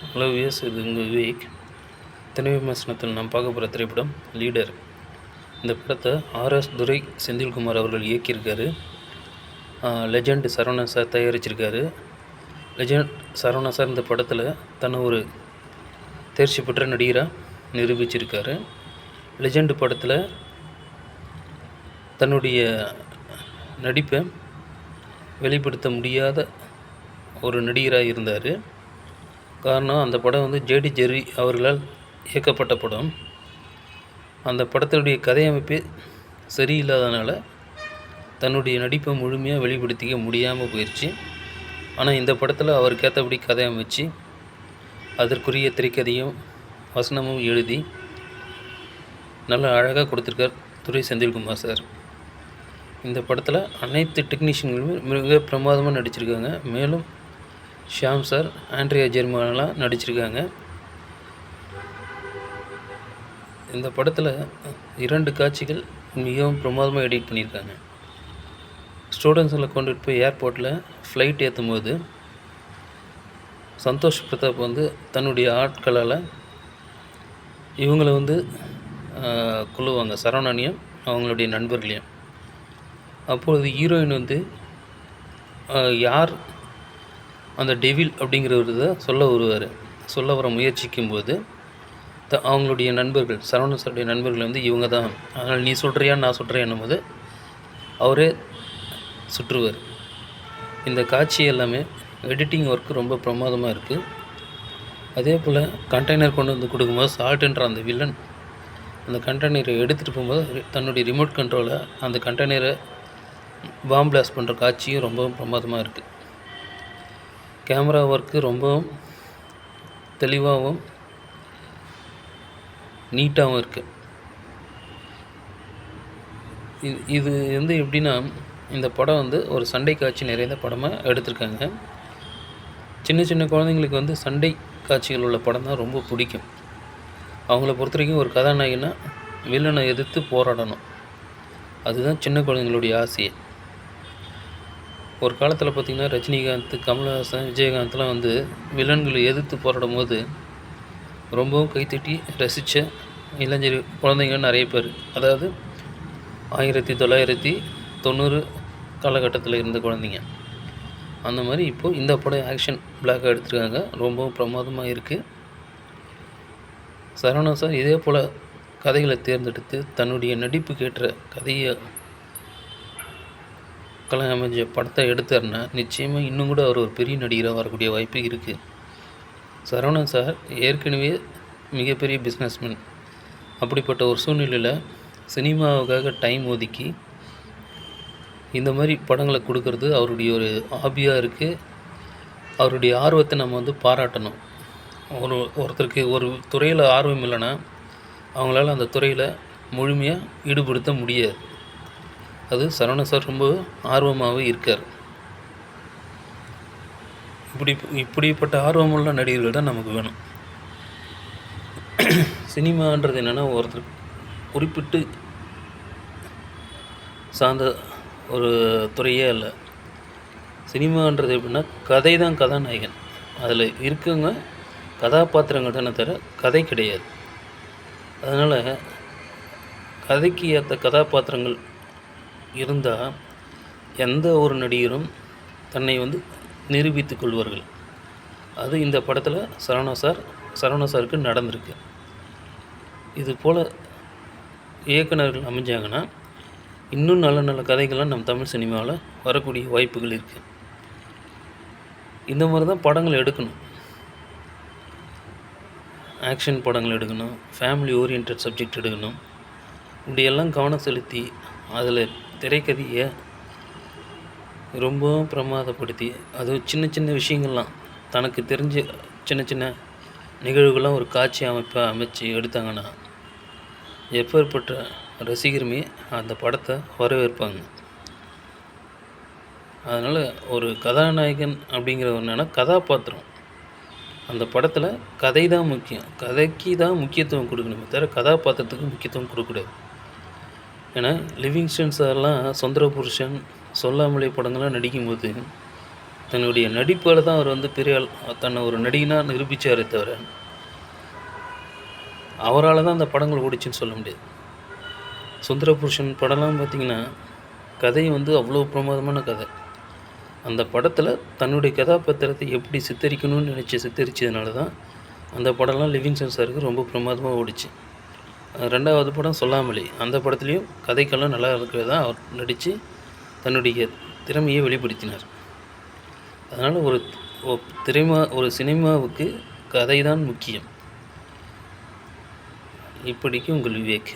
Hello vs, இது உங்கள் விவேக். திரை விமர்சனத்தில் நாம் பார்க்க போகிற திரைப்படம் லீடர். இந்த படத்தை ஆர்எஸ் துரை செந்தில்குமார் அவர்கள் இயக்கியிருக்காரு. லெஜண்ட் சரவணன் சார் தயாரிச்சிருக்காரு. லெஜண்ட் சரவணன் சார் இந்த படத்தில் தன்னை ஒரு தேர்ச்சி பெற்ற நடிகராக நிரூபிச்சிருக்காரு. லெஜண்ட் படத்தில் தன்னுடைய நடிப்பை வெளிப்படுத்த முடியாத ஒரு நடிகராக இருந்தார். காரணம், அந்த படம் வந்து ஜேடி ஜெர்ரி அவர்களால் இயக்கப்பட்ட படம். அந்த படத்தினுடைய கதையமைப்பு சரியில்லாதனால தன்னுடைய நடிப்பை முழுமையாக வெளிப்படுத்திக்க முடியாமல் போயிடுச்சு. ஆனால் இந்த படத்தில் அவருக்கு ஏற்றபடி கதை அமைச்சு அதற்குரிய திரைக்கதையும் வசனமும் எழுதி நல்லா அழகாக கொடுத்துருக்கார் துரை செந்தில்குமார் சார். இந்த படத்தில் அனைத்து டெக்னீஷியன்களுமே மிக பிரமாதமாக நடிச்சிருக்காங்க. மேலும் ஷியாம் சார், ஆண்ட்ரியா ஜெர்மானெலாம் நடிச்சிருக்காங்க. இந்த படத்தில் 2 காட்சிகள் மிகவும் பிரமாதமாக எடிட் பண்ணியிருக்காங்க. ஸ்டூடெண்ட்ஸில் கொண்டுட்டு போய் ஏர்போர்ட்டில் ஃப்ளைட் ஏற்றும் போது சந்தோஷ் பிரதாப் வந்து தன்னுடைய ஆட்களால் இவங்களை வந்து கொள்ளுவாங்க, சரவணனையும் அவங்களுடைய நண்பர்களையும். அப்பொழுது ஹீரோயின் வந்து யார் அந்த டெவில் அப்படிங்கிறவர் தான் சொல்ல வர முயற்சிக்கும்போது அவங்களுடைய நண்பர்கள், சரவணன் சாருடைய நண்பர்கள் வந்து இவங்க தான், அதனால் நீ சொல்கிறியா நான் சொல்கிறேன் போது அவரே சுற்றுவார். இந்த காட்சி எல்லாமே எடிட்டிங் ஒர்க்கு ரொம்ப பிரமாதமாக இருக்குது. அதே போல் கண்டெய்னர் கொண்டு வந்து கொடுக்கும்போது சால்ட்டுன்ற அந்த வில்லன் அந்த கண்டெய்னரை எடுத்துகிட்டு போகும்போது தன்னுடைய ரிமோட் கண்ட்ரோலை அந்த கண்டெய்னரை பாம் பிளாஸ்ட் பண்ணுற காட்சியும் ரொம்பவும் பிரமாதமாக இருக்குது. கேமரா ஒர்க்கு ரொம்பவும் தெளிவாகவும் நீட்டாகவும் இருக்குது. இது வந்து எப்படின்னா, இந்த படம் வந்து ஒரு சண்டை காட்சி நிறைந்த படமாக எடுத்திருக்காங்க. சின்ன சின்ன குழந்தைங்களுக்கு வந்து சண்டை காட்சிகள் உள்ள படம் தான் ரொம்ப பிடிக்கும். அவங்கள பொறுத்த வரைக்கும் ஒரு கதாநாயகனா வில்லனை எதிர்த்து போராடணும், அதுதான் சின்ன குழந்தைங்களுடைய ஆசையை. ஒரு காலத்தில் பார்த்திங்கன்னா ரஜினிகாந்த், கமல்ஹாசன், விஜயகாந்த்லாம் வந்து வில்லன்களை எதிர்த்து போராடும் போது ரொம்பவும் கைத்தட்டி ரசித்த இளைஞர் குழந்தைங்க நிறைய பேர். அதாவது 1990 காலகட்டத்தில் இருந்த குழந்தைங்க. அந்த மாதிரி இப்போது இந்த படம் ஆக்ஷன் பிளாக்காக எடுத்துருக்காங்க. ரொம்பவும் பிரமாதமாக இருக்குது. சரவணன் சார் இதே போல் கதைகளை தேர்ந்தெடுத்து தன்னுடைய நடிப்புக்கேற்ற கதையை அமைஞ்ச படத்தை எடுத்தார்னா நிச்சயமாக இன்னும் கூட அவர் ஒரு பெரிய நடிகராக வரக்கூடிய வாய்ப்பு இருக்குது. சரவணன் சார் ஏற்கனவே மிகப்பெரிய பிஸ்னஸ்மேன். அப்படிப்பட்ட ஒரு சூழ்நிலையில் சினிமாவுக்காக டைம் ஒதுக்கி இந்த மாதிரி படங்களை கொடுக்கறது அவருடைய ஒரு ஹாபியாக இருக்குது. அவருடைய ஆர்வத்தை நம்ம வந்து பாராட்டணும். ஒருத்தருக்கு ஒரு துறையில் ஆர்வம் இல்லைன்னா அவங்களால அந்த துறையில் முழுமையாக ஈடுபடுத்த முடியாது. அது சரவணன் சார் ரொம்ப ஆர்வமாகவே இருக்கார். இப்படிப்பட்ட ஆர்வமுள்ள நடிகர்கள் தான் நமக்கு வேணும். சினிமான்றது என்னென்னா ஒருத்தர் குறிப்பிட்டு சார்ந்த ஒரு துறையே இல்லை. சினிமான்றது எப்படின்னா கதை தான் கதாநாயகன். அதில் இருக்கவங்க கதாபாத்திரங்கள் தானே தவிர கதை கிடையாது. அதனால் கதைக்கு ஏற்ற கதாபாத்திரங்கள் இருந்தால் எந்த ஒரு நடிகரும் தன்னை வந்து நிரூபித்து கொள்வார்கள். அது இந்த படத்தில் சரவணன் சாருக்கு நடந்திருக்கு. இது போல் இயக்குநர்கள் அமைஞ்சாங்கன்னா இன்னும் நல்ல நல்ல கதைகள்லாம் நம்ம தமிழ் சினிமாவில் வரக்கூடிய வாய்ப்புகள் இருக்குது. இந்த மாதிரி தான் படங்கள் எடுக்கணும். ஆக்ஷன் படங்கள் எடுக்கணும், ஃபேமிலி ஓரியன்ட் சப்ஜெக்ட் எடுக்கணும். இப்படியெல்லாம் கவனம் செலுத்தி அதில் திரைக்கதையை ரொம்பவும் பிரமாதப்படுத்தி, அது சின்ன சின்ன விஷயங்கள்லாம் தனக்கு தெரிஞ்ச சின்ன சின்ன நிகழ்வுகள்லாம் ஒரு காட்சி அமைச்சு எடுத்தாங்கன்னா எப்பேற்பட்ட ரசிகருமே அந்த படத்தை வரவேற்பாங்க. அதனால் ஒரு கதாநாயகன் அப்படிங்கிற என்னென்னா கதாபாத்திரம். அந்த படத்தில் கதை தான் முக்கியம். கதைக்கு தான் முக்கியத்துவம் கொடுக்கணுமே தவிர கதாபாத்திரத்துக்கு முக்கியத்துவம் கொடுக்கக்கூடாது. ஏன்னா லிவிங்ஸ்டன் சார்லாம் சுந்தர புருஷன், சொல்லாமலே படங்கள்லாம் நடிக்கும்போது தன்னுடைய நடிப்பால் தான் அவர் வந்து பெரிய ஆள் தன்னை ஒரு நடிகனாக நிரூபித்தாரே தவிர அவரால் தான் அந்த படங்கள் ஓடிச்சுன்னு சொல்ல முடியாது. சுந்தரபுருஷன் படம்லாம் பார்த்திங்கன்னா கதை வந்து அவ்வளோ பிரமாதமான கதை. அந்த படத்தில் தன்னுடைய கதாபாத்திரத்தை எப்படி சித்தரிக்கணும்னு நினச்சி சித்தரித்ததுனால தான் அந்த படம்லாம் லிவிங்ஸ்டன் சாருக்கு ரொம்ப பிரமாதமாக ஓடிச்சு. 2வது படம் சொல்லாமலே, அந்த படத்துலேயும் கதைக்கெல்லாம் நல்லா இருக்கிறதா அவர் நடித்து தன்னுடைய திறமையை வெளிப்படுத்தினார். அதனால் ஒரு சினிமாவுக்கு கதை தான் முக்கியம். இப்படிக்கு உங்கள் விவேக்.